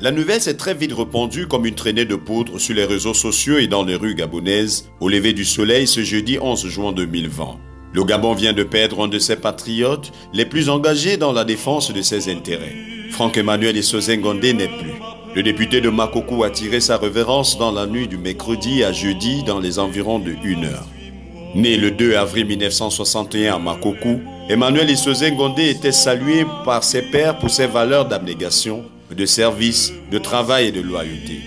La nouvelle s'est très vite répandue comme une traînée de poudre sur les réseaux sociaux et dans les rues gabonaises au lever du soleil ce jeudi 11 juin 2020. Le Gabon vient de perdre un de ses patriotes les plus engagés dans la défense de ses intérêts. Franck-Emmanuel Essozen Ngondé n'est plus. Le député de Makoko a tiré sa révérence dans la nuit du mercredi à jeudi dans les environs de 1 heure. Né le 2 avril 1961 à Makoko, Emmanuel Essozen Ngondé était salué par ses pairs pour ses valeurs d'abnégation, de service, de travail et de loyauté.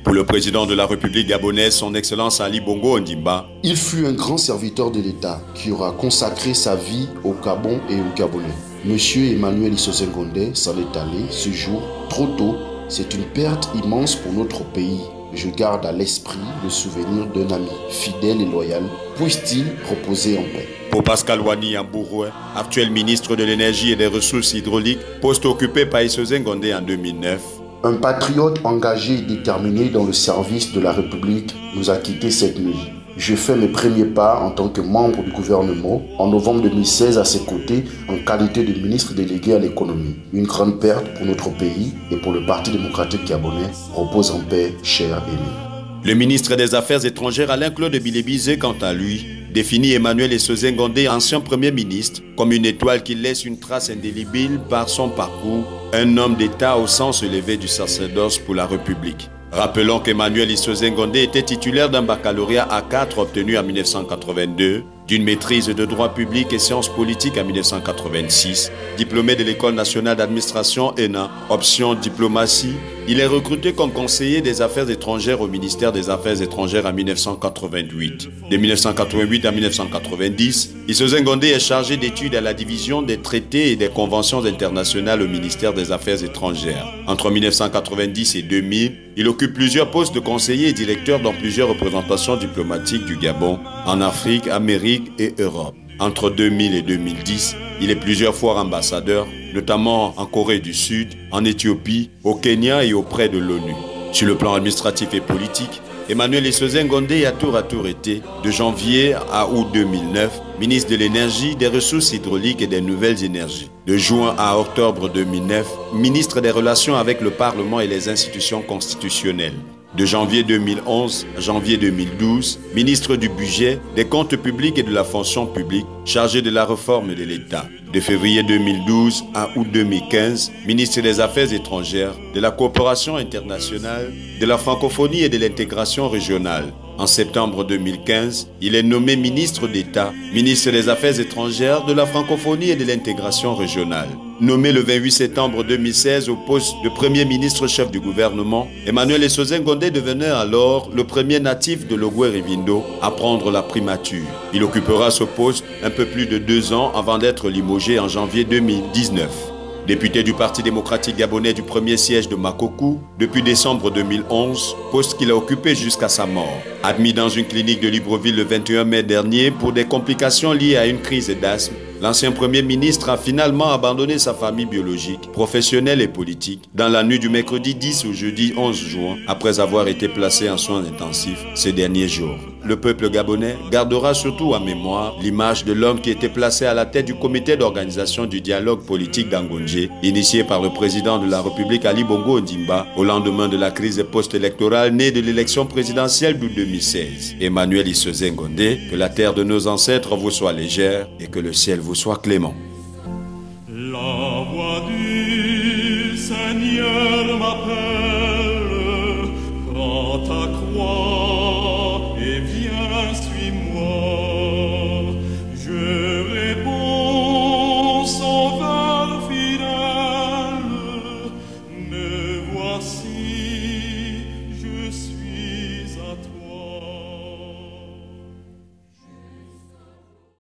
Pour le président de la République gabonaise, son Excellence Ali Bongo Ondimba, il fut un grand serviteur de l'État qui aura consacré sa vie au Gabon et aux Gabonais. Monsieur Emmanuel Essozen Ngondé s'en est allé ce jour trop tôt. C'est une perte immense pour notre pays. Je garde à l'esprit le souvenir d'un ami fidèle et loyal. Puisse-t-il reposer en paix. Pour Pascal Wani Ambouroué, actuel ministre de l'Énergie et des Ressources hydrauliques, poste occupé par Essozen Ngondé en 2009. Un patriote engagé et déterminé dans le service de la République nous a quittés cette nuit. Je fais mes premiers pas en tant que membre du gouvernement en novembre 2016 à ses côtés en qualité de ministre délégué à l'économie. Une grande perte pour notre pays et pour le Parti démocratique gabonais. Repose en paix, cher Élie. Le ministre des Affaires étrangères Alain-Claude Bilebizé, quant à lui, définit Emmanuel Essozen Ngondé, ancien Premier ministre, comme une étoile qui laisse une trace indélébile par son parcours, un homme d'État au sens élevé du sacerdoce pour la République. Rappelons qu'Emmanuel Essozen Ngondé était titulaire d'un baccalauréat A4 obtenu en 1982, d'une maîtrise de droit public et sciences politiques en 1986, diplômé de l'École nationale d'administration ENA, option diplomatie. Il est recruté comme conseiller des affaires étrangères au ministère des Affaires étrangères en 1988. De 1988 à 1990, Essozen Ngondé est chargé d'études à la division des traités et des conventions internationales au ministère des Affaires étrangères. Entre 1990 et 2000, il occupe plusieurs postes de conseiller et directeur dans plusieurs représentations diplomatiques du Gabon, en Afrique, Amérique et Europe. Entre 2000 et 2010, il est plusieurs fois ambassadeur, notamment en Corée du Sud, en Éthiopie, au Kenya et auprès de l'ONU. Sur le plan administratif et politique, Emmanuel Essozen Ngondé a tour à tour été, de janvier à août 2009, ministre de l'Énergie, des Ressources hydrauliques et des Nouvelles énergies. De juin à octobre 2009, ministre des Relations avec le Parlement et les institutions constitutionnelles. De janvier 2011 à janvier 2012, ministre du Budget, des Comptes publics et de la Fonction publique, chargé de la réforme de l'État. De février 2012 à août 2015, ministre des Affaires étrangères, de la coopération internationale, de la francophonie et de l'intégration régionale. En septembre 2015, il est nommé ministre d'État, ministre des Affaires étrangères, de la francophonie et de l'intégration régionale. Nommé le 28 septembre 2016 au poste de Premier ministre chef du gouvernement, Emmanuel Essozen Ngondé devenait alors le premier natif de Logoué-Rivindo à prendre la primature. Il occupera ce poste un peu plus de 2 ans avant d'être limogé en janvier 2019. Député du Parti démocratique gabonais du premier siège de Makoko depuis décembre 2011, poste qu'il a occupé jusqu'à sa mort. Admis dans une clinique de Libreville le 21 mai dernier pour des complications liées à une crise d'asthme, l'ancien Premier ministre a finalement abandonné sa famille biologique, professionnelle et politique dans la nuit du mercredi 10 au jeudi 11 juin après avoir été placé en soins intensifs ces derniers jours. Le peuple gabonais gardera surtout en mémoire l'image de l'homme qui était placé à la tête du comité d'organisation du dialogue politique d'Angonje, initié par le président de la République Ali Bongo Ondimba au lendemain de la crise post-électorale née de l'élection présidentielle d'août 2016. Emmanuel Essozen Ngondé, que la terre de nos ancêtres vous soit légère et que le ciel vous soit clément. La voix du Seigneur m'appelle, prends ta croix et viens, suis-moi.